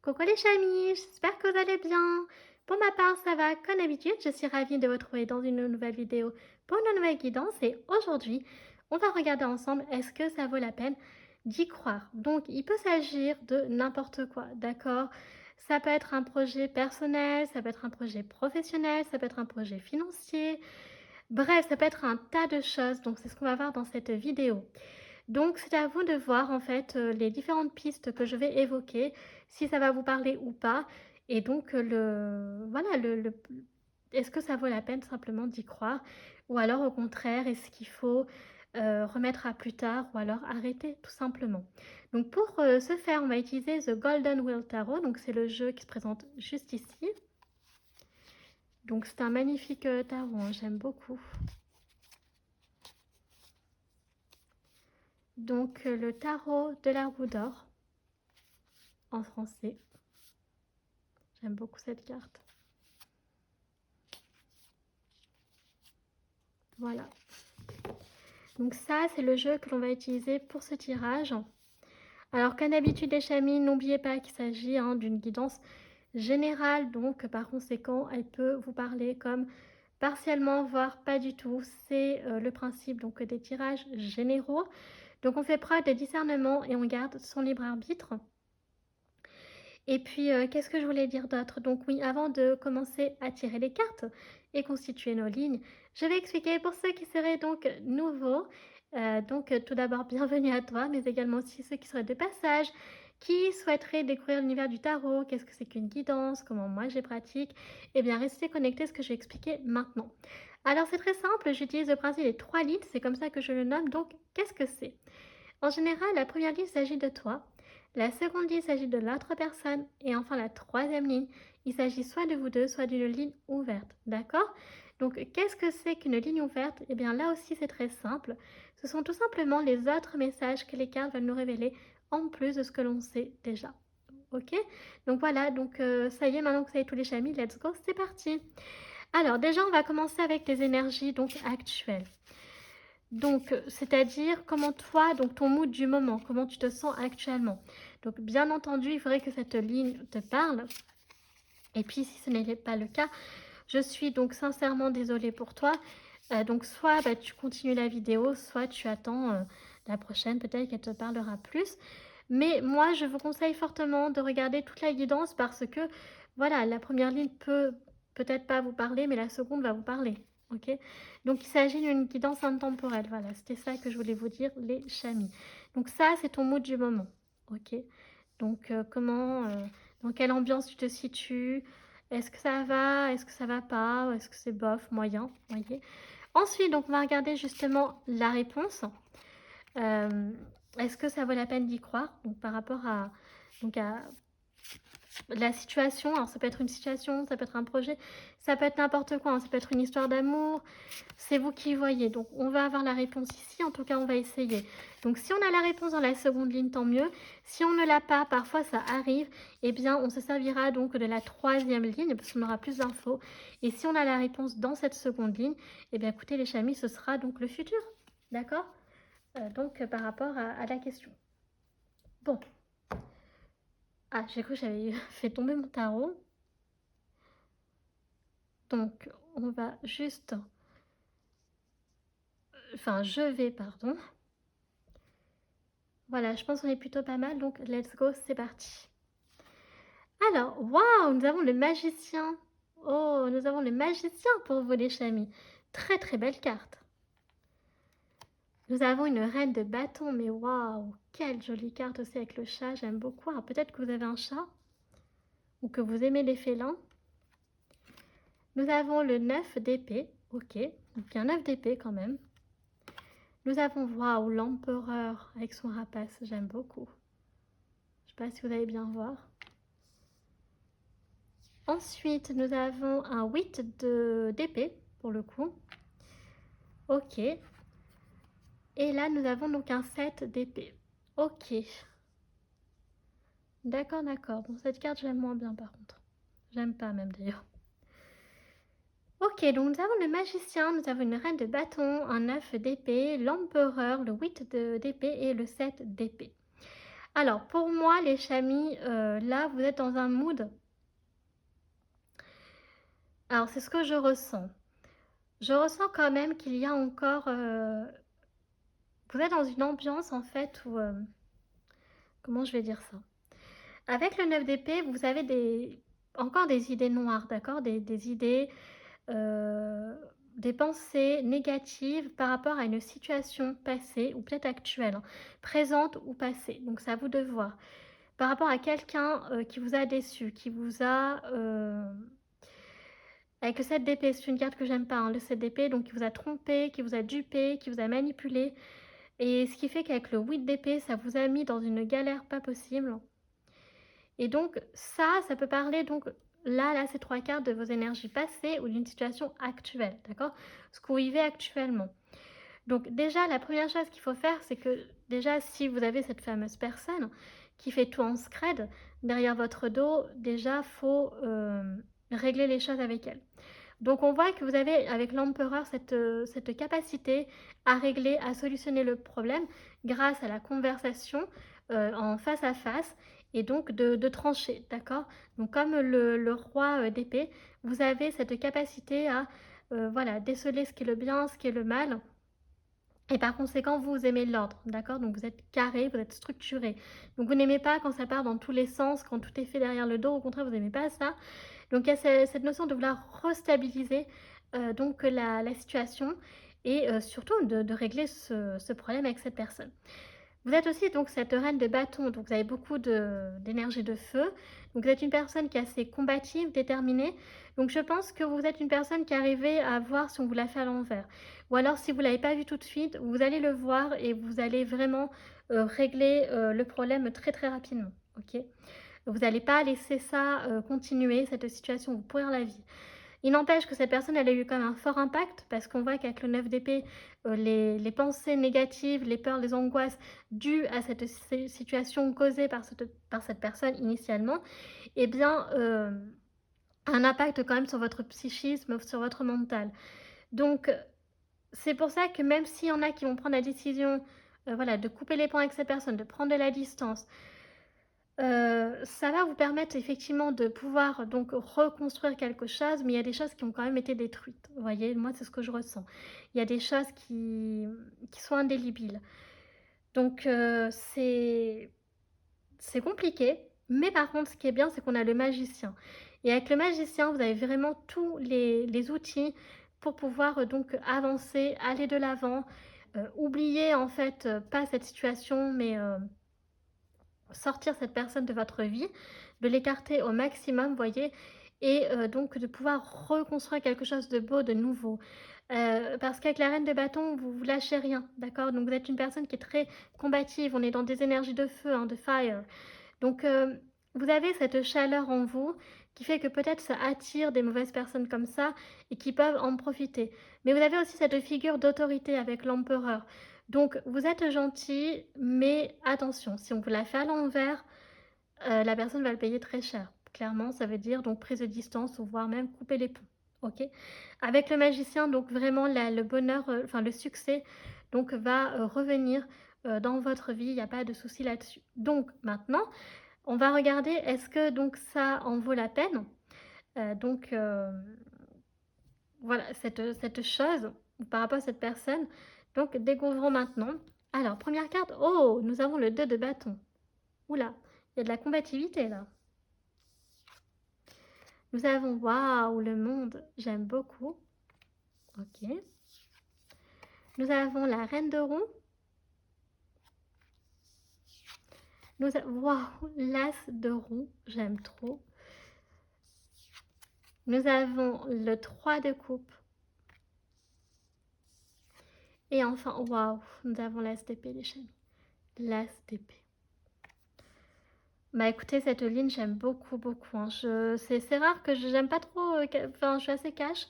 Coucou les chamis, j'espère que vous allez bien. Pour ma part, ça va comme d'habitude. Je suis ravie de vous retrouver dans une nouvelle vidéo pour une nouvelle guidance. Et aujourd'hui, on va regarder ensemble est-ce que ça vaut la peine d'y croire. Donc, il peut s'agir de n'importe quoi, d'accord? Ça peut être un projet personnel, ça peut être un projet professionnel, ça peut être un projet financier. Bref, ça peut être un tas de choses. Donc, c'est ce qu'on va voir dans cette vidéo. Donc, c'est à vous de voir en fait les différentes pistes que je vais évoquer, si ça va vous parler ou pas. Et donc, voilà, est-ce que ça vaut la peine simplement d'y croire? Ou alors, au contraire, est-ce qu'il faut remettre à plus tard ou alors arrêter tout simplement? Donc, pour ce faire, on va utiliser The Golden Wheel Tarot. Donc, c'est le jeu qui se présente juste ici. Donc, c'est un magnifique tarot, hein, j'aime beaucoup. Donc, le tarot de la roue d'or en français. J'aime beaucoup cette carte. Voilà. Donc ça, c'est le jeu que l'on va utiliser pour ce tirage. Alors, comme d'habitude, les chamis, n'oubliez pas qu'il s'agit d'une guidance générale. Donc, par conséquent, elle peut vous parler comme partiellement, voire pas du tout. C'est le principe donc des tirages généraux. Donc, on fait preuve de discernement et on garde son libre arbitre. Et puis, qu'est-ce que je voulais dire d'autre? Donc oui, avant de commencer à tirer les cartes et constituer nos lignes, je vais expliquer pour ceux qui seraient donc nouveaux. Tout d'abord, bienvenue à toi, mais également aussi ceux qui seraient de passage, qui souhaiteraient découvrir l'univers du tarot, qu'est-ce que c'est qu'une guidance, comment moi je pratique. Eh bien, restez connectés à ce que je vais expliquer maintenant. Alors, c'est très simple, j'utilise le principe des 3 lignes, c'est comme ça que je le nomme. Donc, qu'est-ce que c'est? En général, la première ligne s'agit de toi. La seconde ligne s'agit de l'autre personne. Et enfin, la troisième ligne, il s'agit soit de vous deux, soit d'une ligne ouverte. D'accord? Donc, qu'est-ce que c'est qu'une ligne ouverte? Eh bien, là aussi, c'est très simple. Ce sont tout simplement les autres messages que les cartes veulent nous révéler en plus de ce que l'on sait déjà. Ok? Donc voilà, ça y est, maintenant que vous savez tous les chamis, let's go, c'est parti. Alors, déjà, on va commencer avec les énergies donc actuelles. Donc, c'est-à-dire comment toi, donc ton mood du moment, comment tu te sens actuellement. Donc, bien entendu, il faudrait que cette ligne te parle. Et puis, si ce n'est pas le cas, je suis donc sincèrement désolée pour toi. Donc, soit tu continues la vidéo, soit tu attends la prochaine, peut-être qu'elle te parlera plus. Mais moi, je vous conseille fortement de regarder toute la guidance parce que, voilà, la première ligne peut peut-être pas vous parler, mais la seconde va vous parler. Ok? Donc, il s'agit d'une guidance intemporelle. Voilà, c'était ça que je voulais vous dire, les chamis. Donc, ça, c'est ton mood du moment. Ok? Donc, dans quelle ambiance tu te situes? Est-ce que ça va? Est-ce que ça va pas? Est-ce que c'est bof, moyen? Voyez? Ensuite, donc, on va regarder justement la réponse. Est-ce que ça vaut la peine d'y croire? Donc, par rapport à la situation, alors ça peut être une situation, ça peut être un projet, ça peut être n'importe quoi, hein, ça peut être une histoire d'amour, c'est vous qui voyez. Donc, on va avoir la réponse ici, en tout cas, on va essayer. Donc, si on a la réponse dans la seconde ligne, tant mieux. Si on ne l'a pas, parfois ça arrive, eh bien, on se servira donc de la troisième ligne, parce qu'on aura plus d'infos. Et si on a la réponse dans cette seconde ligne, eh bien, écoutez, les chamis, ce sera donc le futur. D'accord? Par rapport à la question. Bon. Ah, j'ai cru que j'avais fait tomber mon tarot. Donc, on va juste... Enfin, je vais, pardon. Voilà, je pense qu'on est plutôt pas mal. Donc, let's go, c'est parti. Alors, waouh, nous avons le magicien. Oh, nous avons le magicien pour vous, les chamis. Très, très belle carte. Nous avons une reine de bâton, mais waouh, quelle jolie carte aussi avec le chat, j'aime beaucoup. Alors, peut-être que vous avez un chat ou que vous aimez les félins. Nous avons le 9 d'épée, ok, donc il y a un 9 d'épée quand même. Nous avons, waouh, l'empereur avec son rapace, j'aime beaucoup. Je ne sais pas si vous allez bien voir. Ensuite, nous avons un 8 d'épée, pour le coup. Ok. Et là, nous avons donc un 7 d'épée. Ok. D'accord, d'accord. Bon, cette carte, j'aime moins bien par contre. J'aime pas même d'ailleurs. Ok, donc nous avons le magicien, nous avons une reine de bâton, un 9 d'épée, l'empereur, le 8 d'épée et le 7 d'épée. Alors, pour moi, les chamis, là, vous êtes dans un mood. Alors, c'est ce que je ressens. Je ressens quand même qu'il y a encore... vous êtes dans une ambiance, en fait, où... comment je vais dire ça? Avec le 9 d'épée, vous avez encore des idées noires, d'accord? Des idées, euh, des pensées négatives par rapport à une situation passée ou peut-être actuelle, hein, présente ou passée. Donc, c'est à vous de voir. Par rapport à quelqu'un qui vous a déçu, qui vous a... avec le 7 d'épée, c'est une carte que j'aime pas, hein, le 7 d'épée, donc qui vous a trompé, qui vous a dupé, qui vous a manipulé. Et ce qui fait qu'avec le 8 d'épée, ça vous a mis dans une galère pas possible. Et donc ça peut parler donc là, c'est trois cartes de vos énergies passées ou d'une situation actuelle, d'accord? Ce que vous vivez actuellement. Donc déjà, la première chose qu'il faut faire, c'est que déjà, si vous avez cette fameuse personne qui fait tout en scred, derrière votre dos, déjà, faut régler les choses avec elle. Donc on voit que vous avez avec l'empereur cette capacité à régler, à solutionner le problème grâce à la conversation en face à face et donc de trancher, d'accord? Donc comme le roi d'épée, vous avez cette capacité à voilà, déceler ce qui est le bien, ce qui est le mal. Et par conséquent, vous aimez l'ordre, d'accord? Donc vous êtes carré, vous êtes structuré. Donc vous n'aimez pas quand ça part dans tous les sens, quand tout est fait derrière le dos. Au contraire, vous n'aimez pas ça. Donc il y a cette notion de vouloir restabiliser donc la situation et surtout de régler ce problème avec cette personne. Vous êtes aussi donc cette reine de bâton, donc vous avez beaucoup d'énergie de feu. Donc vous êtes une personne qui est assez combative, déterminée. Donc je pense que vous êtes une personne qui arrivait à voir si on vous l'a fait à l'envers. Ou alors si vous ne l'avez pas vu tout de suite, vous allez le voir et vous allez vraiment régler le problème très très rapidement. Ok. Vous n'allez pas laisser ça continuer, cette situation vous pourrir la vie. Il n'empêche que cette personne, elle a eu quand même un fort impact, parce qu'on voit qu'avec le 9 d'épée, les pensées négatives, les peurs, les angoisses dues à cette situation causée par cette personne initialement, eh bien, un impact quand même sur votre psychisme, sur votre mental. Donc, c'est pour ça que même s'il y en a qui vont prendre la décision voilà, de couper les ponts avec cette personne, de prendre de la distance, ça va vous permettre effectivement de pouvoir donc reconstruire quelque chose, mais il y a des choses qui ont quand même été détruites. Vous voyez, moi c'est ce que je ressens. Il y a des choses qui sont indélébiles. Donc c'est compliqué, mais par contre ce qui est bien c'est qu'on a le magicien. Et avec le magicien, vous avez vraiment tous les outils pour pouvoir donc avancer, aller de l'avant, oublier en fait pas cette situation, mais sortir cette personne de votre vie, de l'écarter au maximum, voyez, et donc de pouvoir reconstruire quelque chose de beau, de nouveau. Parce qu'avec la reine de bâton, vous lâchez rien, d'accord? Donc vous êtes une personne qui est très combative, on est dans des énergies de feu, hein, de fire. Donc vous avez cette chaleur en vous qui fait que peut-être ça attire des mauvaises personnes comme ça et qui peuvent en profiter. Mais vous avez aussi cette figure d'autorité avec l'empereur. Donc vous êtes gentil, mais attention, si on vous la fait à l'envers, la personne va le payer très cher. Clairement, ça veut dire donc prise de distance ou voire même couper les ponts. Ok. Avec le magicien, donc vraiment le bonheur, enfin le succès, donc va revenir dans votre vie. Il n'y a pas de souci là-dessus. Donc maintenant, on va regarder est-ce que donc ça en vaut la peine. Donc voilà cette chose par rapport à cette personne. Donc découvrons maintenant. Alors première carte. Oh, nous avons le 2 de bâton. Oula, il y a de la combativité là. Nous avons, waouh, le monde, j'aime beaucoup. Ok. Nous avons la reine de roue. Waouh, l'as de roue, j'aime trop. Nous avons le 3 de coupe. Et enfin, waouh, nous avons l'as d'épée, les chamis. L'as d'épée. Bah écoutez, cette ligne, j'aime beaucoup, beaucoup. Hein. C'est rare que j'aime pas trop, enfin, je suis assez cash.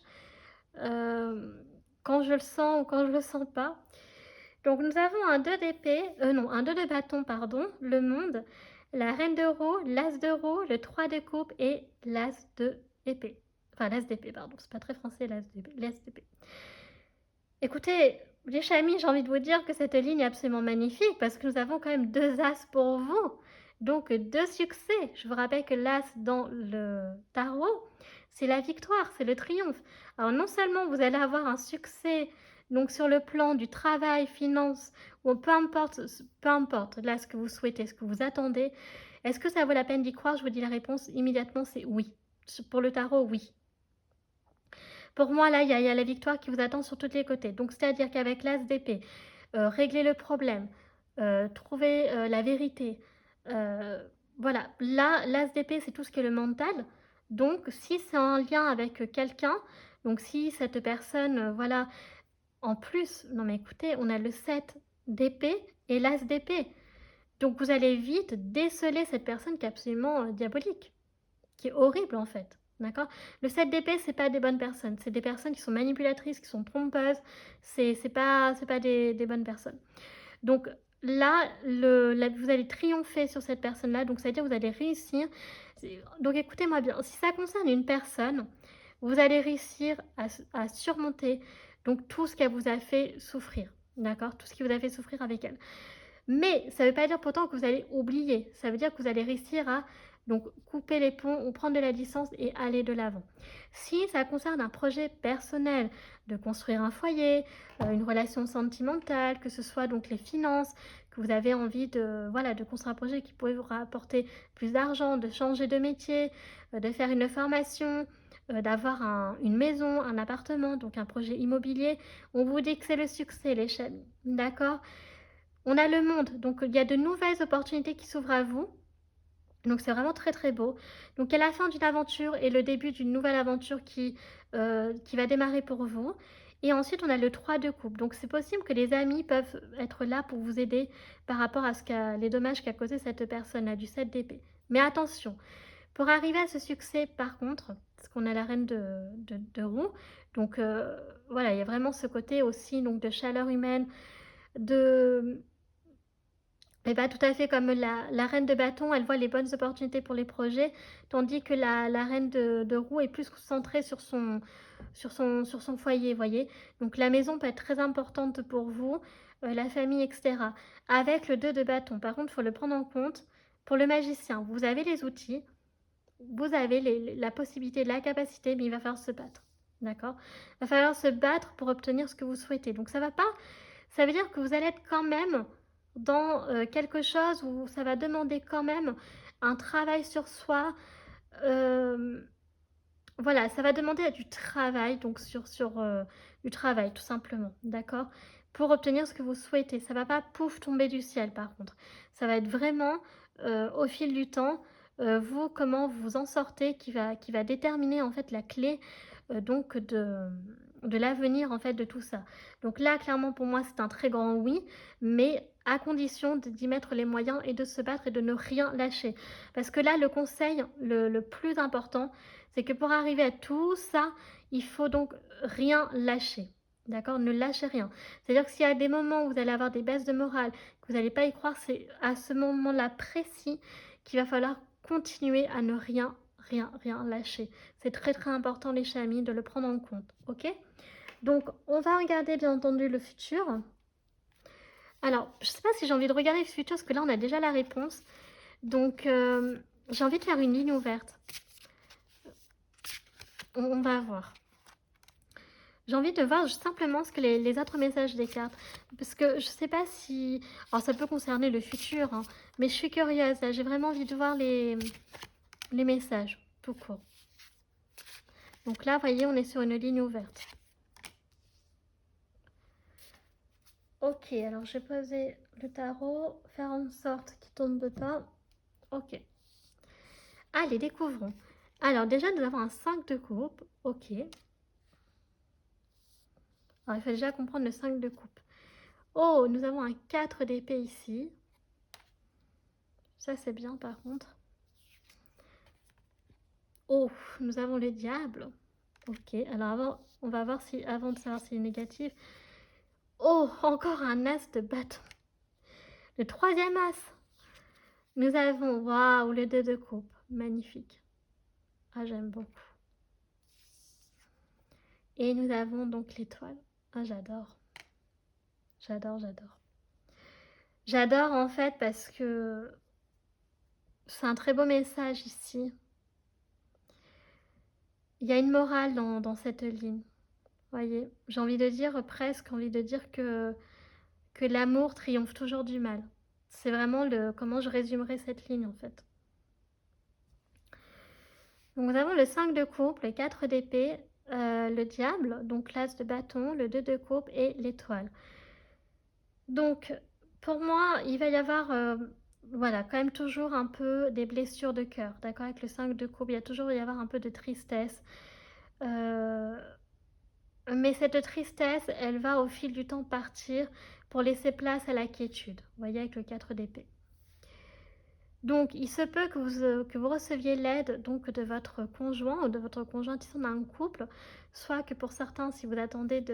Quand je le sens ou quand je le sens pas. Donc nous avons un 2 d'épée, non, un 2 de bâton, pardon, le monde, la reine de roue, l'as de roue, le 3 de coupe et l'as de épée. Enfin, l'as d'épée, pardon, c'est pas très français, l'as d'épée. Écoutez, Les chamis, j'ai envie de vous dire que cette ligne est absolument magnifique parce que nous avons quand même 2 as pour vous. Donc 2 succès. Je vous rappelle que l'as dans le tarot, c'est la victoire, c'est le triomphe. Alors non seulement vous allez avoir un succès donc sur le plan du travail, finance, ou peu importe là ce que vous souhaitez, ce que vous attendez. Est-ce que ça vaut la peine d'y croire? Je vous dis la réponse immédiatement, c'est oui. Pour le tarot, oui. Pour moi, là, il y a la victoire qui vous attend sur tous les côtés. Donc, c'est-à-dire qu'avec l'as d'épée, régler le problème, trouver la vérité. Voilà, là, l'as d'épée, c'est tout ce qui est le mental. Donc, si c'est en lien avec quelqu'un, donc si cette personne, voilà, en plus, non mais écoutez, on a le 7 d'épée et l'as d'épée. Donc, vous allez vite déceler cette personne qui est absolument diabolique, qui est horrible en fait. D'accord. Le 7 d'épée, c'est pas des bonnes personnes. C'est des personnes qui sont manipulatrices, qui sont trompeuses. C'est pas des bonnes personnes. Donc là, vous allez triompher sur cette personne-là. Donc ça veut dire que vous allez réussir. Donc écoutez-moi bien. Si ça concerne une personne, vous allez réussir à surmonter donc tout ce qu'elle vous a fait souffrir. D'accord. Tout ce qui vous a fait souffrir avec elle. Mais ça ne veut pas dire pourtant que vous allez oublier. Ça veut dire que vous allez réussir à donc couper les ponts ou prendre de la distance et aller de l'avant. Si ça concerne un projet personnel, de construire un foyer, une relation sentimentale, que ce soit donc les finances, que vous avez envie de, voilà, de construire un projet qui pourrait vous rapporter plus d'argent, de changer de métier, de faire une formation, d'avoir une maison, un appartement, donc un projet immobilier, on vous dit que c'est le succès, les chamis. D'accord? On a le monde, donc il y a de nouvelles opportunités qui s'ouvrent à vous. Donc c'est vraiment très très beau. Donc à la fin d'une aventure et le début d'une nouvelle aventure qui va démarrer pour vous. Et ensuite on a le 3 de coupe. Donc c'est possible que les amis peuvent être là pour vous aider par rapport à les dommages qu'a causé cette personne-là du 7 d'épée. Mais attention, pour arriver à ce succès par contre, parce qu'on a la reine de roue, donc voilà, il y a vraiment ce côté aussi donc, de chaleur humaine, de et bah, tout à fait comme la reine de bâton, elle voit les bonnes opportunités pour les projets, tandis que la reine de roue est plus centrée sur son foyer, voyez. Donc la maison peut être très importante pour vous, la famille, etc. Avec le 2 de bâton, par contre, il faut le prendre en compte. Pour le magicien, vous avez les outils, vous avez la possibilité, la capacité, mais il va falloir se battre. D'accord? Il va falloir se battre pour obtenir ce que vous souhaitez. Donc ça va pas, ça veut dire que vous allez être quand même dans quelque chose où ça va demander quand même un travail sur soi. Euh, voilà, ça va demander du travail, donc du travail tout simplement, d'accord? Pour obtenir ce que vous souhaitez. Ça va pas pouf tomber du ciel par contre. Ça va être vraiment au fil du temps, vous, comment vous en sortez qui va déterminer en fait la clé donc de l'avenir en fait de tout ça. Donc là, clairement pour moi, c'est un très grand oui, mais à condition d'y mettre les moyens et de se battre et de ne rien lâcher. Parce que là, le conseil le plus important, c'est que pour arriver à tout ça, il faut donc rien lâcher. D'accord? Ne lâchez rien. C'est-à-dire que s'il y a des moments où vous allez avoir des baisses de morale, que vous n'allez pas y croire, c'est à ce moment-là précis qu'il va falloir continuer à ne rien lâcher. C'est très très important les chamis de le prendre en compte. Ok? Donc on va regarder bien entendu le futur. Alors, je ne sais pas si j'ai envie de regarder le futur, parce que là on a déjà la réponse. Donc j'ai envie de faire une ligne ouverte. On va voir. J'ai envie de voir simplement ce que les autres messages des cartes. Parce que je sais pas si... Alors ça peut concerner le futur, hein, mais je suis curieuse. J'ai vraiment envie de voir les messages, tout court. Donc là, vous voyez, on est sur une ligne ouverte. Ok, alors je vais poser le tarot, faire en sorte qu'il ne tombe pas. Ok. Allez, découvrons. Alors déjà, nous avons un 5 de coupe. Ok. Alors il faut déjà comprendre le 5 de coupe. Oh, nous avons un 4 d'épée ici. Ça, c'est bien par contre. Oh, nous avons le diable. Ok, alors avant, on va voir si, avant de savoir si c'est négatif. Oh, encore un as de bâton. Le troisième as. Nous avons, waouh, le 2 de coupe. Magnifique. Ah, j'aime beaucoup. Et nous avons donc l'étoile. Ah, j'adore. J'adore, j'adore. J'adore en fait parce que c'est un très beau message ici. Il y a une morale dans cette ligne. Voyez, j'ai envie de dire, presque envie de dire que l'amour triomphe toujours du mal. C'est vraiment comment je résumerai cette ligne en fait. Donc nous avons le 5 de coupe, le 4 d'épée, le diable, donc l'as de bâton, le 2 de coupe et l'étoile. Donc pour moi, il va y avoir voilà, quand même toujours un peu des blessures de cœur, d'accord? Avec le 5 de coupe, il y a toujours y avoir un peu de tristesse. Mais cette tristesse, elle va au fil du temps partir pour laisser place à la quiétude. Vous voyez avec le 4 d'épée. Donc, il se peut que vous receviez l'aide donc de votre conjoint ou de votre conjointe si on a un couple, soit que pour certains, si vous attendez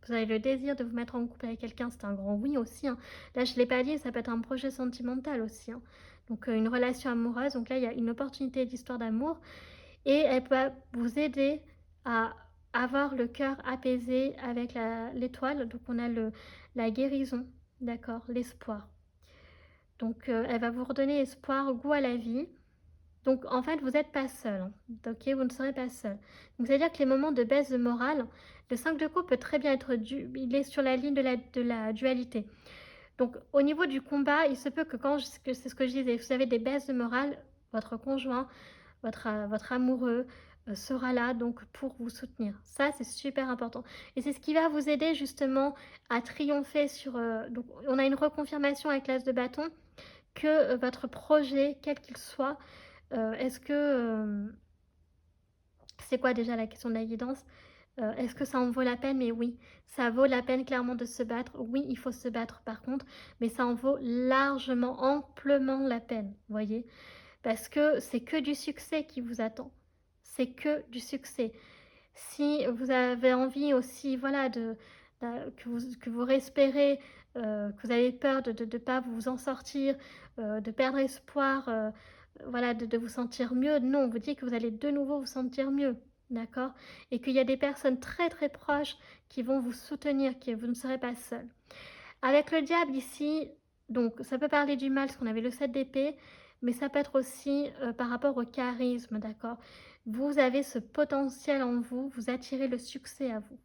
vous avez le désir de vous mettre en couple avec quelqu'un, c'est un grand oui aussi. Hein. Là, je ne l'ai pas dit, ça peut être un projet sentimental aussi. Hein. Donc, une relation amoureuse. Donc là, il y a une opportunité d'histoire d'amour et elle peut vous aider à avoir le cœur apaisé avec l'étoile. Donc, on a la guérison, d'accord, l'espoir. Donc, elle va vous redonner espoir, goût à la vie. Donc, en fait, vous n'êtes pas seul. Hein. Ok, vous ne serez pas seul. Donc, c'est-à-dire que les moments de baisse de morale, le 5 de coupe peut très bien être il est sur la ligne de la dualité. Donc, au niveau du combat, il se peut que c'est ce que je disais, vous avez des baisses de morale, votre conjoint, votre amoureux sera là donc pour vous soutenir. Ça, c'est super important. Et c'est ce qui va vous aider justement à triompher sur... donc, on a une reconfirmation avec l'as de bâton que votre projet, quel qu'il soit, est-ce que... c'est quoi déjà la question de la guidance? Est-ce que ça en vaut la peine? Mais oui, ça vaut la peine clairement de se battre. Oui, il faut se battre par contre, mais ça en vaut largement, amplement la peine, voyez? Parce que c'est que du succès qui vous attend. C'est que du succès. Si vous avez envie aussi, voilà, que vous respirez, que vous avez peur de ne pas vous en sortir, de perdre espoir, voilà, de vous sentir mieux, non, on vous dit que vous allez de nouveau vous sentir mieux, d'accord? Et qu'il y a des personnes très très proches qui vont vous soutenir, que vous ne serez pas seul. Avec le diable ici, donc ça peut parler du mal, parce qu'on avait le 7 d'épée, mais ça peut être aussi par rapport au charisme, d'accord? Vous avez ce potentiel en vous, vous attirez le succès à vous,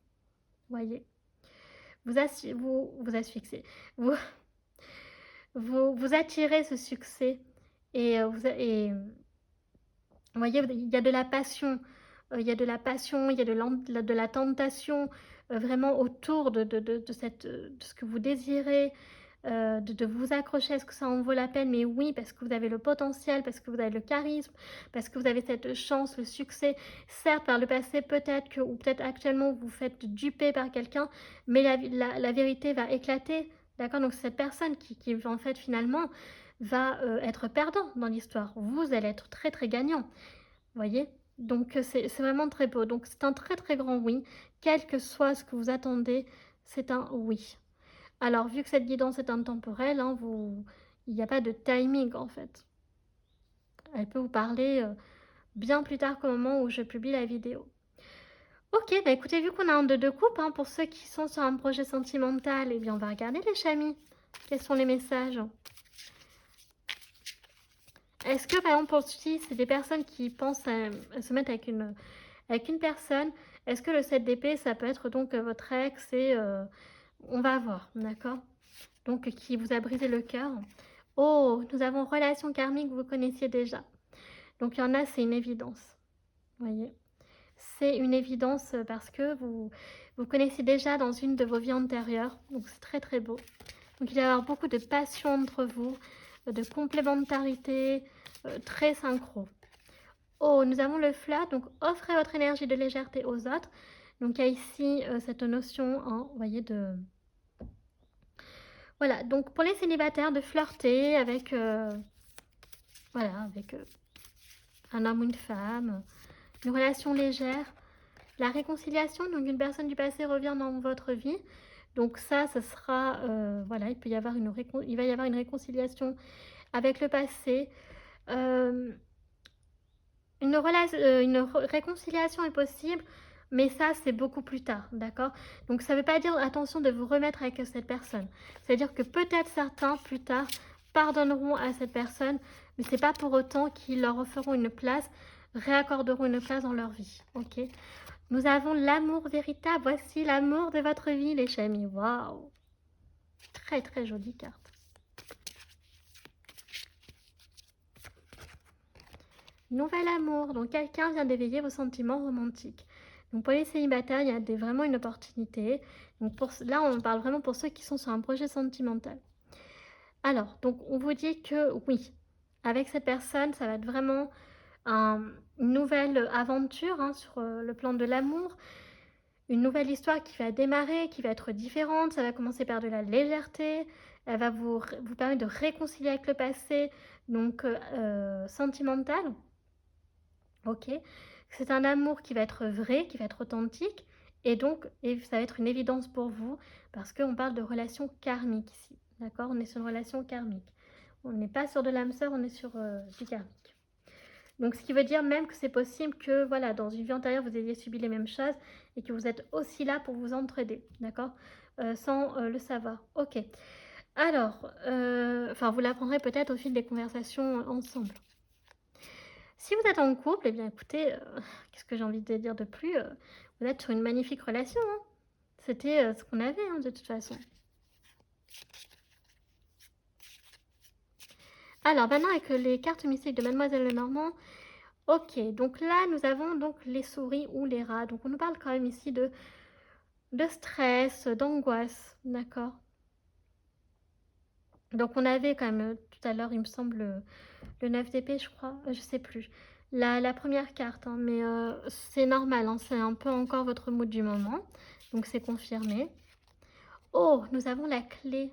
voyez? Vous asphyxiez, vous, vous attirez ce succès et, vous voyez, il y a de la passion, il y a de la passion, il y a de la tentation vraiment autour de ce que vous désirez, de vous accrocher. Est-ce que ça en vaut la peine? Mais oui, parce que vous avez le potentiel, parce que vous avez le charisme, parce que vous avez cette chance, le succès. Certes, par le passé, peut-être que, ou peut-être actuellement, vous vous faites duper par quelqu'un, mais la vérité va éclater. D'accord? Donc, cette personne qui en fait, finalement, va être perdant dans l'histoire. Vous allez être très, très gagnant. Vous voyez? Donc, c'est vraiment très beau. Donc, c'est un très, très grand oui. Quel que soit ce que vous attendez, c'est un oui. Alors, vu que cette guidance est intemporelle, hein, il n'y a pas de timing en fait. Elle peut vous parler bien plus tard qu'au moment où je publie la vidéo. Ok, bah écoutez, vu qu'on a un 2 de coupe, hein, pour ceux qui sont sur un projet sentimental, eh bien on va regarder les chamis. Quels sont les messages? Est-ce que par exemple, si c'est des personnes qui pensent à se mettre avec une personne, est-ce que le 7 d'épée, ça peut être donc votre ex et on va voir, d'accord? Donc qui vous a brisé le cœur. Oh, nous avons relation karmique, vous connaissiez déjà. Donc il y en a, c'est une évidence. Vous voyez, c'est une évidence parce que vous connaissez déjà dans une de vos vies antérieures. Donc c'est très très beau. Donc il va y avoir beaucoup de passion entre vous, de complémentarité, très synchro. Oh, nous avons le flirt, donc offrez votre énergie de légèreté aux autres. Donc il y a ici cette notion, hein, vous voyez, de... Voilà, donc pour les célibataires, de flirter avec, voilà, avec un homme ou une femme, une relation légère. La réconciliation, donc une personne du passé revient dans votre vie. Donc ça, ce sera, voilà, il va y avoir une réconciliation avec le passé. Une réconciliation est possible Mais ça, c'est beaucoup plus tard, d'accord? Donc ça ne veut pas dire, attention, de vous remettre avec cette personne. C'est-à-dire que peut-être certains, plus tard, pardonneront à cette personne, mais c'est pas pour autant qu'ils leur referont une place, réaccorderont une place dans leur vie, ok? Nous avons l'amour véritable. Voici l'amour de votre vie, les chamis. Waouh! Très, très jolie carte. Nouvel amour. Donc, quelqu'un vient d'éveiller vos sentiments romantiques. Donc, pour les célibataires, il y a vraiment une opportunité. Donc, là, on parle vraiment pour ceux qui sont sur un projet sentimental. Alors, donc, on vous dit que oui, avec cette personne, ça va être vraiment une nouvelle aventure hein, sur le plan de l'amour. Une nouvelle histoire qui va démarrer, qui va être différente. Ça va commencer par de la légèreté. Elle va vous permettre de réconcilier avec le passé, donc sentimental. Ok, c'est un amour qui va être vrai, qui va être authentique, et donc ça va être une évidence pour vous, parce qu'on parle de relation karmique ici, d'accord? On est sur une relation karmique. On n'est pas sur de l'âme sœur, on est sur du karmique. Donc ce qui veut dire même que c'est possible que, voilà, dans une vie antérieure, vous ayez subi les mêmes choses, et que vous êtes aussi là pour vous entraider, d'accord? Sans le savoir. Ok. Alors, vous l'apprendrez peut-être au fil des conversations ensemble. Si vous êtes en couple, eh bien écoutez, qu'est-ce que j'ai envie de dire de plus vous êtes sur une magnifique relation. Hein. C'était ce qu'on avait hein, de toute façon. Alors maintenant avec les cartes mystiques de Mademoiselle Lenormand, ok, donc là nous avons donc les souris ou les rats. Donc on nous parle quand même ici de stress, d'angoisse, d'accord. Donc on avait quand même tout à l'heure, il me semble, le 9 d'épée, je crois, je sais plus. La première carte, hein, mais c'est normal, hein, c'est un peu encore votre mood du moment, donc c'est confirmé. Oh, nous avons la clé.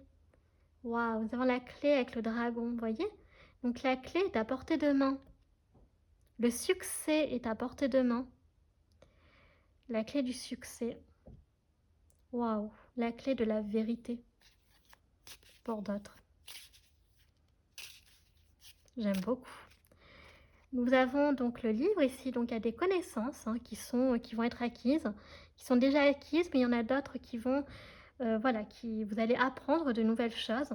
Waouh, nous avons la clé avec le dragon, vous voyez? Donc la clé est à portée de main. Le succès est à portée de main. La clé du succès. Waouh, la clé de la vérité pour d'autres. J'aime beaucoup. Nous avons donc le livre ici, donc il y a des connaissances hein, qui vont être acquises, qui sont déjà acquises, mais il y en a d'autres qui vont, voilà, vous allez apprendre de nouvelles choses.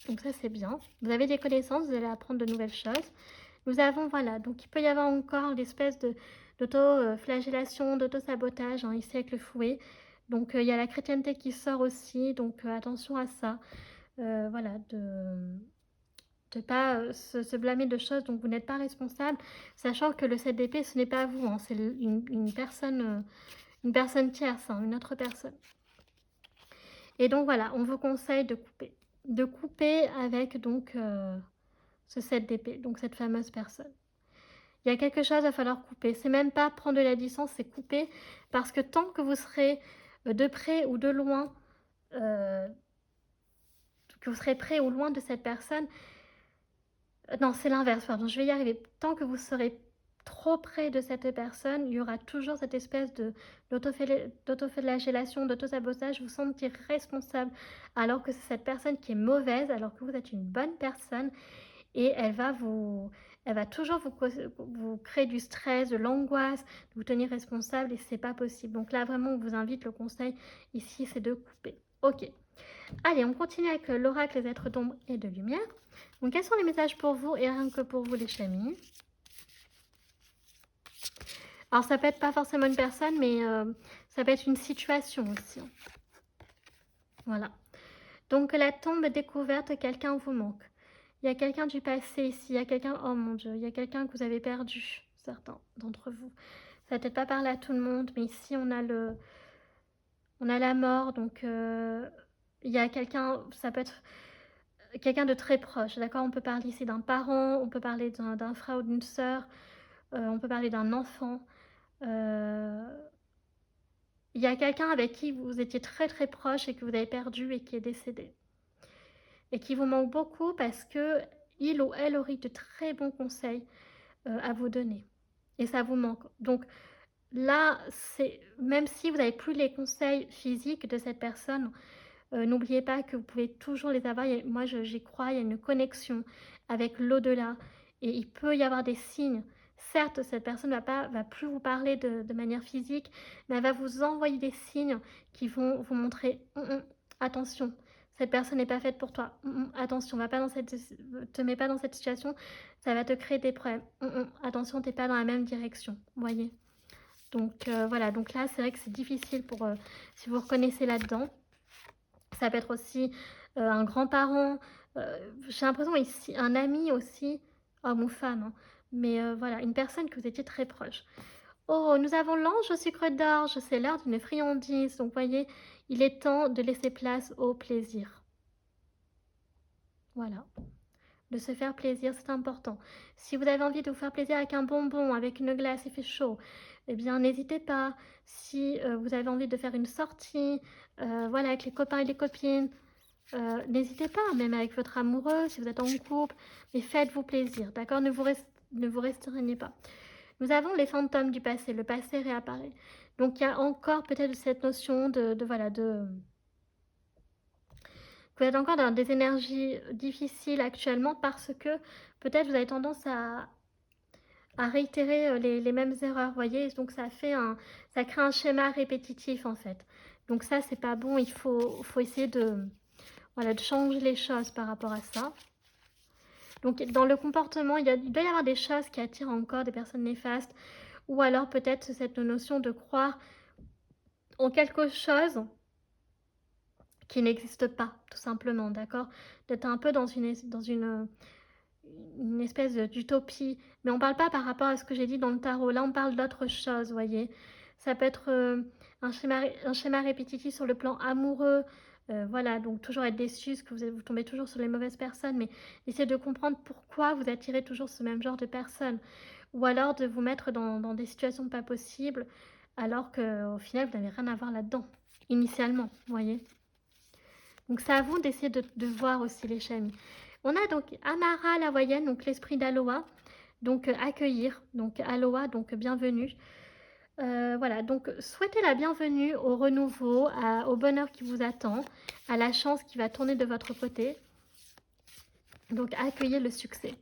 Donc ça c'est bien. Vous avez des connaissances, vous allez apprendre de nouvelles choses. Nous avons, voilà, donc il peut y avoir encore l'espèce d'auto-flagellation, d'auto-sabotage, hein, ici avec le fouet. Donc il y a la chrétienté qui sort aussi, donc attention à ça. Voilà, de ne pas se blâmer de choses dont vous n'êtes pas responsable, sachant que le 7 d'épée, ce n'est pas vous, hein, c'est une personne tierce, hein, une autre personne. Et donc voilà, on vous conseille de couper. De couper avec donc ce 7 d'épée, donc cette fameuse personne. Il y a quelque chose, il va falloir couper. C'est même pas prendre de la distance, c'est couper. Parce que tant que vous serez de près ou de loin, que vous serez près ou loin de cette personne, non, c'est l'inverse, pardon, je vais y arriver. Tant que vous serez trop près de cette personne, il y aura toujours cette espèce d'autoflagellation, d'autosabotage, vous sentir responsable, alors que c'est cette personne qui est mauvaise, alors que vous êtes une bonne personne, et elle va toujours vous créer du stress, de l'angoisse, de vous tenir responsable, et c'est pas possible. Donc là, vraiment, on vous invite, le conseil ici, c'est de couper. Ok. Allez, on continue avec l'oracle des êtres d'ombre et de lumière. Donc, quels sont les messages pour vous et rien que pour vous, les chamis? Alors, ça peut être pas forcément une personne, mais ça peut être une situation aussi. Voilà. Donc, la tombe découverte, quelqu'un vous manque. Il y a quelqu'un du passé ici, il y a quelqu'un, oh mon Dieu, il y a quelqu'un que vous avez perdu, certains d'entre vous. Ça va peut-être pas parler à tout le monde, mais ici, on a la mort, donc il y a quelqu'un, ça peut être quelqu'un de très proche, d'accord? On peut parler ici d'un parent, on peut parler d'un frère ou d'une sœur, on peut parler d'un enfant. Il y a quelqu'un avec qui vous étiez très très proche et que vous avez perdu et qui est décédé. Et qui vous manque beaucoup parce que il ou elle aurait de très bons conseils à vous donner. Et ça vous manque. Donc là, même si vous n'avez plus les conseils physiques de cette personne, n'oubliez pas que vous pouvez toujours les avoir. Moi, j'y crois, il y a une connexion avec l'au-delà. Et il peut y avoir des signes Certes, cette personne va plus vous parler de manière physique, mais elle va vous envoyer des signes qui vont vous montrer attention, cette personne n'est pas faite pour toi. Attention, va pas dans te mets pas dans cette situation, ça va te créer des problèmes. Attention, t'es pas dans la même direction, vous voyez. Donc voilà, donc là, c'est vrai que c'est difficile pour si vous reconnaissez là-dedans. Ça peut être aussi un grand-parent, j'ai l'impression ici, un ami aussi, homme ou femme, hein. Mais voilà, une personne que vous étiez très proche. Oh, nous avons l'ange au sucre d'orge, c'est l'heure d'une friandise. Donc, voyez, il est temps de laisser place au plaisir. Voilà, de se faire plaisir, c'est important. Si vous avez envie de vous faire plaisir avec un bonbon, avec une glace, il fait chaud, eh bien, n'hésitez pas. Si vous avez envie de faire une sortie, voilà, avec les copains et les copines, n'hésitez pas, même avec votre amoureux, si vous êtes en couple, mais faites-vous plaisir, d'accord? Ne vous restreignez pas. Nous avons les fantômes du passé, le passé réapparaît. Donc il y a encore peut-être cette notion vous êtes encore dans des énergies difficiles actuellement parce que peut-être vous avez tendance à réitérer les mêmes erreurs, vous voyez, donc ça crée un schéma répétitif en fait. Donc ça, c'est pas bon, faut essayer de changer les choses par rapport à ça. Donc dans le comportement, il doit y avoir des choses qui attirent encore des personnes néfastes, ou alors peut-être cette notion de croire en quelque chose qui n'existe pas, tout simplement, d'accord? D'être un peu dans une espèce d'utopie. Mais on ne parle pas par rapport à ce que j'ai dit dans le tarot. Là, on parle d'autre chose, vous voyez. Ça peut être un schéma répétitif sur le plan amoureux. Voilà, donc toujours être déçu, parce que vous tombez toujours sur les mauvaises personnes, mais essayez de comprendre pourquoi vous attirez toujours ce même genre de personnes. Ou alors de vous mettre dans des situations pas possibles, alors qu'au final, vous n'avez rien à voir là-dedans, initialement, vous voyez. Donc c'est à vous d'essayer de voir aussi les chamis. On a donc Amara la voyenne, donc l'esprit d'Aloa, donc accueillir, donc Aloha, donc bienvenue. Voilà, donc souhaitez la bienvenue au renouveau, au bonheur qui vous attend, à la chance qui va tourner de votre côté. Donc accueillez le succès.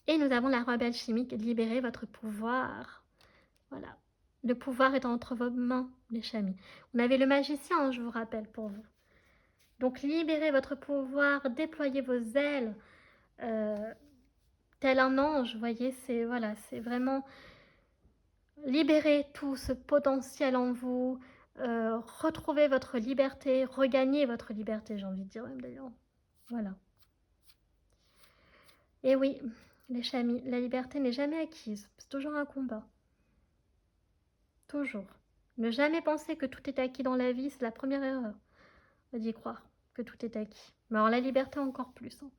Et nous avons la rebelle chimique, libérez votre pouvoir. Voilà. Le pouvoir est entre vos mains, les chamis. On avait le magicien, hein, je vous rappelle, pour vous. Donc libérez votre pouvoir, déployez vos ailes, tel un ange, vous voyez, c'est voilà, c'est vraiment libérer tout ce potentiel en vous, retrouver votre liberté, regagner votre liberté, j'ai envie de dire même d'ailleurs. Voilà. Et oui, les chamis, la liberté n'est jamais acquise, c'est toujours un combat. Toujours. Ne jamais penser que tout est acquis dans la vie, c'est la première erreur d'y croire que tout est acquis. Mais alors la liberté encore plus. Hein.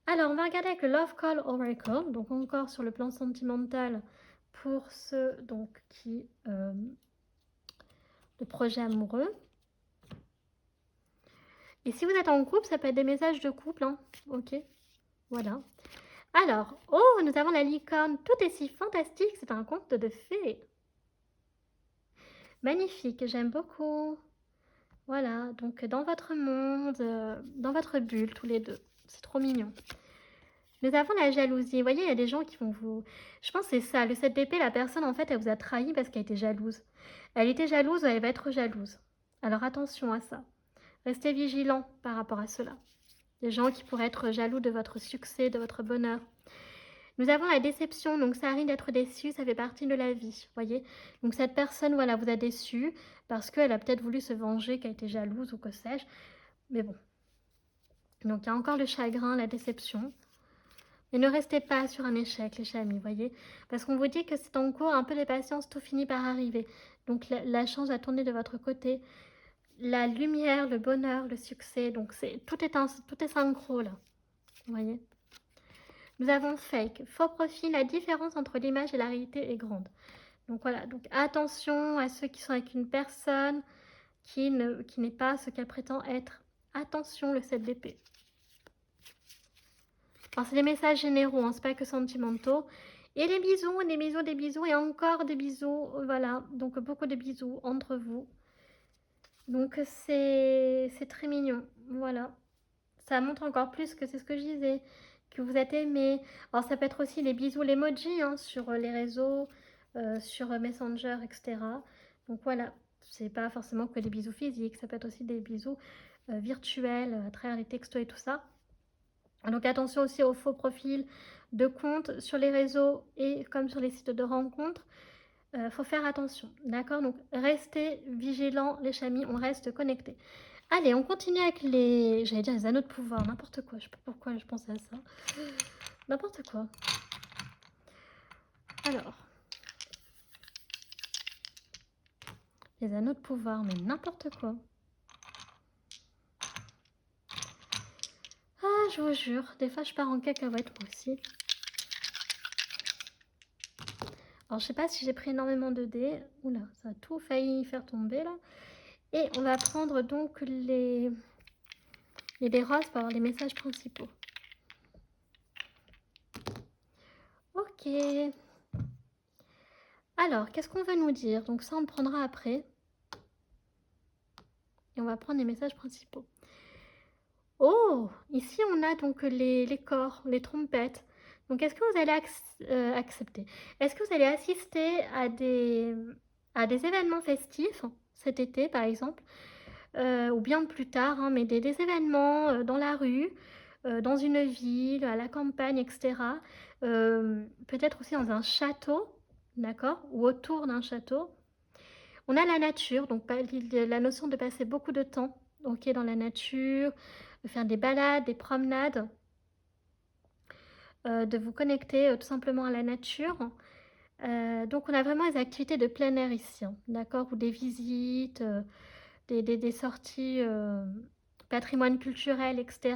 Alors, on va regarder avec le Love Call Oracle, donc encore sur le plan sentimental pour ceux donc qui le projet amoureux. Et si vous êtes en couple, ça peut être des messages de couple, hein. Ok, voilà. Alors, oh, nous avons la licorne, tout est si fantastique, c'est un conte de fées. Magnifique, j'aime beaucoup. Voilà, donc dans votre monde, dans votre bulle, tous les deux. C'est trop mignon. Nous avons la jalousie. Vous voyez, il y a des gens qui vont vous... Je pense que c'est ça. Le 7 d'épée, la personne, en fait, elle vous a trahi parce qu'elle était jalouse. Elle était jalouse ou elle va être jalouse. Alors attention à ça. Restez vigilant par rapport à cela. Des gens qui pourraient être jaloux de votre succès, de votre bonheur. Nous avons la déception, donc ça arrive d'être déçu, ça fait partie de la vie, voyez. Donc cette personne, voilà, vous a déçu parce qu'elle a peut-être voulu se venger, qu'elle était jalouse ou que sais-je. Mais bon. Donc il y a encore le chagrin, la déception. Mais ne restez pas sur un échec, les chamis, voyez. Parce qu'on vous dit que c'est en cours, un peu de patience, tout finit par arriver. Donc la chance va tourner de votre côté. La lumière, le bonheur, le succès, donc tout est synchro là, vous voyez. Nous avons fake, faux profil, la différence entre l'image et la réalité est grande. Donc voilà, donc attention à ceux qui sont avec une personne qui n'est pas ce qu'elle prétend être. Attention, le 7 d'épée. Alors c'est des messages généraux, hein, c'est pas que sentimentaux. Et les bisous, des bisous, des bisous, et encore des bisous, voilà. Donc beaucoup de bisous entre vous. Donc c'est très mignon, voilà. Ça montre encore plus que c'est ce que je disais, que vous êtes aimé. Alors ça peut être aussi les bisous, l'emoji hein, sur les réseaux, sur Messenger, etc. Donc voilà, c'est pas forcément que des bisous physiques, ça peut être aussi des bisous virtuels à travers les textos et tout ça. Donc attention aussi aux faux profils de comptes sur les réseaux et comme sur les sites de rencontres. Faut faire attention, d'accord? Donc restez vigilants les chamis, on reste connectés. Allez, on continue avec les... J'allais dire les anneaux de pouvoir, n'importe quoi, je sais pas pourquoi je pensais à ça. N'importe quoi. Alors, les anneaux de pouvoir, mais n'importe quoi. Ah, je vous jure, des fois je pars en cacahuète moi aussi. Alors, je sais pas si j'ai pris énormément de dés. Oula, ça a tout failli faire tomber là. Et on va prendre donc les dés roses pour avoir les messages principaux. Ok. Alors, qu'est-ce qu'on veut nous dire? Donc ça, on le prendra après. Et on va prendre les messages principaux. Oh, ici, on a donc les corps, les trompettes. Donc, est-ce que vous allez accepter? Est-ce que vous allez assister à des événements festifs cet été, par exemple, ou bien plus tard, hein, mais des événements dans la rue, dans une ville, à la campagne, etc. Peut-être aussi dans un château, d'accord, ou autour d'un château. On a la nature, donc la notion de passer beaucoup de temps, ok, dans la nature, de faire des balades, des promenades, de vous connecter tout simplement à la nature. Donc on a vraiment des activités de plein air ici, hein, d'accord, ou des visites, des sorties patrimoine culturel, etc.,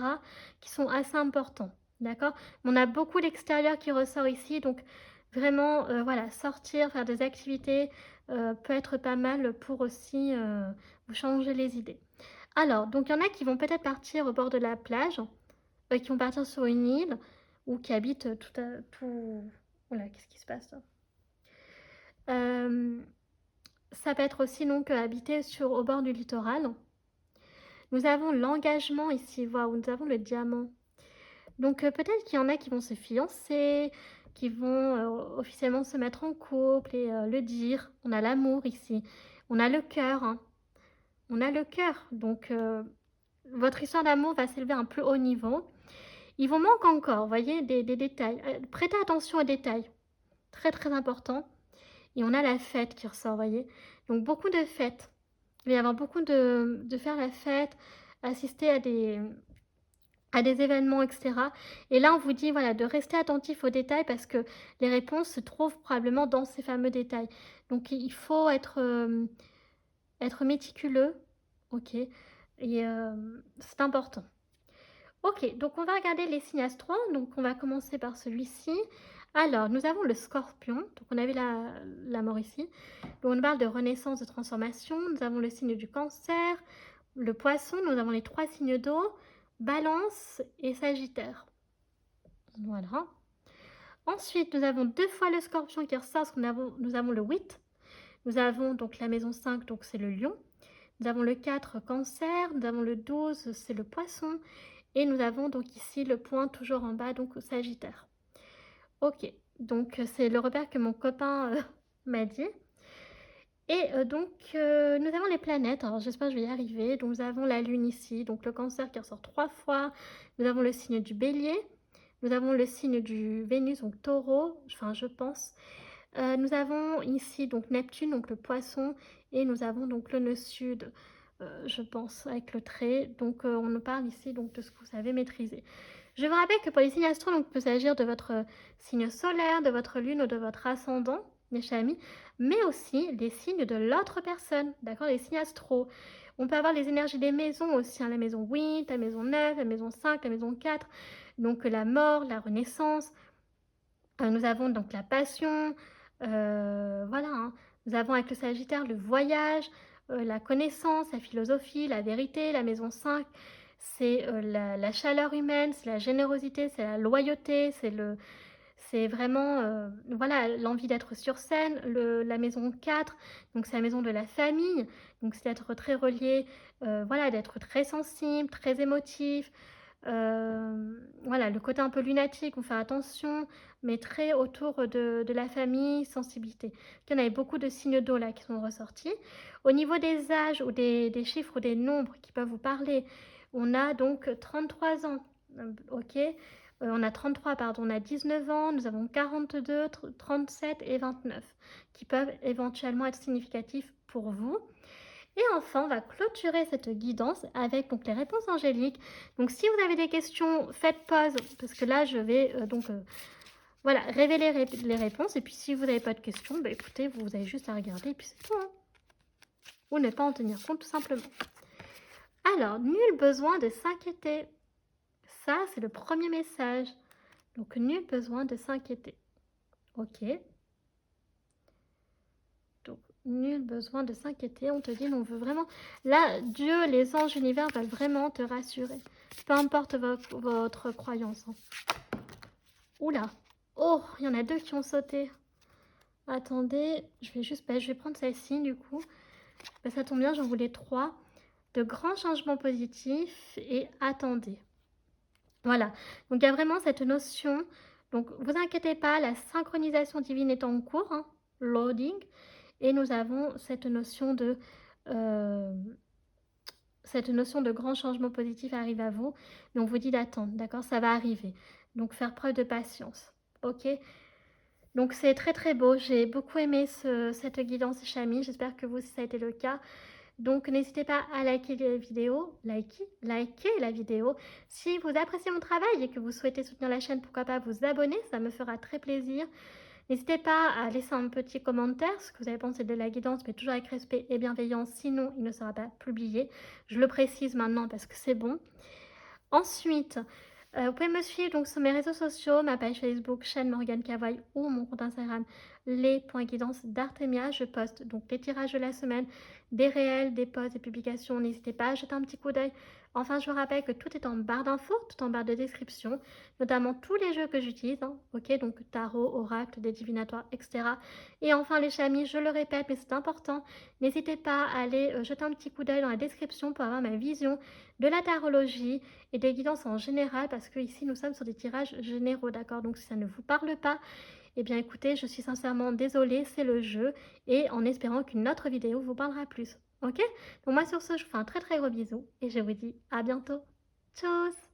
qui sont assez importants, d'accord. On a beaucoup l'extérieur qui ressort ici, donc vraiment, voilà, sortir, faire des activités peut être pas mal pour aussi vous changer les idées. Alors, donc il y en a qui vont peut-être partir au bord de la plage, qui vont partir sur une île, ou qui habitent tout... Voilà, qu'est-ce qui se passe là? Ça peut être aussi donc habité au bord du littoral. Nous avons l'engagement ici, voilà, où nous avons le diamant. Donc peut-être qu'il y en a qui vont se fiancer, qui vont officiellement se mettre en couple et le dire. On a l'amour ici, on a le cœur, hein. On a le cœur. Donc votre histoire d'amour va s'élever à un plus haut niveau. Il vous manque encore, vous voyez, des détails. Prêtez attention aux détails, très très important. Et on a la fête qui ressort, vous voyez. Donc beaucoup de fêtes. Il va y avoir beaucoup de faire la fête, assister à des événements, etc. Et là, on vous dit voilà, de rester attentif aux détails parce que les réponses se trouvent probablement dans ces fameux détails. Donc, il faut être méticuleux, ok, et c'est important. Ok, donc on va regarder les signes astro. Donc, on va commencer par celui-ci. Alors, nous avons le scorpion. Donc, on avait la mort ici. Donc, on parle de renaissance, de transformation. Nous avons le signe du cancer, le poisson. Nous avons les 3 signes d'eau. Balance et Sagittaire. Voilà. Ensuite, nous avons 2 fois le scorpion qui ressort, parce que nous avons le 8. Nous avons donc la maison 5, donc c'est le lion. Nous avons le 4, cancer. Nous avons le 12, c'est le poisson. Et nous avons donc ici le point toujours en bas, donc Sagittaire. Ok, donc c'est le repère que mon copain m'a dit. Et donc, nous avons les planètes. Alors, j'espère que je vais y arriver. Donc, nous avons la Lune ici. Donc, le cancer qui ressort 3 fois. Nous avons le signe du bélier. Nous avons le signe du Vénus, donc taureau. Enfin, je pense. Nous avons ici, donc, Neptune, donc le poisson. Et nous avons donc le nœud sud, je pense, avec le trait. Donc, on nous parle ici donc, de ce que vous savez maîtriser. Je vous rappelle que pour les signes astro, donc, il peut s'agir de votre signe solaire, de votre lune ou de votre ascendant, mes chers amis, mais aussi les signes de l'autre personne, d'accord, les signes astro. On peut avoir les énergies des maisons aussi, hein, la maison 8, la maison 9, la maison 5, la maison 4, donc la mort, la renaissance. Nous avons donc la passion, voilà, hein. Nous avons avec le Sagittaire le voyage, la connaissance, la philosophie, la vérité, la maison 5, c'est la chaleur humaine, c'est la générosité, c'est la loyauté, c'est vraiment voilà, l'envie d'être sur scène. La maison 4, donc c'est la maison de la famille, donc c'est d'être très relié, voilà, d'être très sensible, très émotif, Voilà, le côté un peu lunatique, on fait attention, mais très autour de la famille, sensibilité. Il y en avait beaucoup de signes d'eau là qui sont ressortis. Au niveau des âges ou des chiffres ou des nombres qui peuvent vous parler, on a donc 33 ans, ok. On a 33, pardon, on a 19 ans, nous avons 42, 37 et 29 qui peuvent éventuellement être significatifs pour vous. Et enfin, on va clôturer cette guidance avec donc les réponses angéliques. Donc si vous avez des questions, faites pause, parce que là, je vais voilà, révéler les réponses. Et puis si vous n'avez pas de questions, bah, écoutez, vous avez juste à regarder et puis c'est tout. Hein. Ou ne pas en tenir compte, tout simplement. Alors, nul besoin de s'inquiéter. Ça, c'est le premier message. Donc, nul besoin de s'inquiéter. Ok. Donc, nul besoin de s'inquiéter. On te dit, on veut vraiment... Là, Dieu, les anges, l'univers veulent vraiment te rassurer. Peu importe votre croyance. Hein. Oula. Oh, il y en a deux qui ont sauté. Attendez, je vais prendre celle-ci, du coup. Ben, ça tombe bien, j'en voulais 3. De grands changements positifs et attendez. Voilà. Donc, il y a vraiment cette notion. Donc, vous inquiétez pas, la synchronisation divine est en cours. Hein, loading. Et nous avons cette notion de grands changements positifs arrive à vous. Mais on vous dit d'attendre, d'accord? Ça va arriver. Donc, faire preuve de patience. Ok? Donc, c'est très très beau. J'ai beaucoup aimé cette guidance Chami. J'espère que vous, ça a été le cas. Donc, n'hésitez pas à liker la vidéo. Liker la vidéo. Si vous appréciez mon travail et que vous souhaitez soutenir la chaîne, pourquoi pas vous abonner. Ça me fera très plaisir. N'hésitez pas à laisser un petit commentaire, ce que vous avez pensé de la guidance, mais toujours avec respect et bienveillance, sinon il ne sera pas publié. Je le précise maintenant parce que c'est bon. Ensuite, vous pouvez me suivre donc sur mes réseaux sociaux, ma page Facebook, chaîne Morgane Cavoy ou mon compte Instagram, les.guidance d'Artemia. Je poste donc les tirages de la semaine, des réels, des posts, des publications. N'hésitez pas à jeter un petit coup d'œil. Enfin, je vous rappelle que tout est en barre d'infos, tout en barre de description, notamment tous les jeux que j'utilise. Hein, ok, donc tarot, oracle, des divinatoires, etc. Et enfin, les chamis, je le répète, mais c'est important. N'hésitez pas à aller jeter un petit coup d'œil dans la description pour avoir ma vision de la tarologie et des guidances en général, parce que ici nous sommes sur des tirages généraux, d'accord? Donc si ça ne vous parle pas, eh bien écoutez, je suis sincèrement désolée, c'est le jeu, et en espérant qu'une autre vidéo vous parlera plus, ok? Donc moi sur ce, je vous fais un très très gros bisou, et je vous dis à bientôt. Tchuss!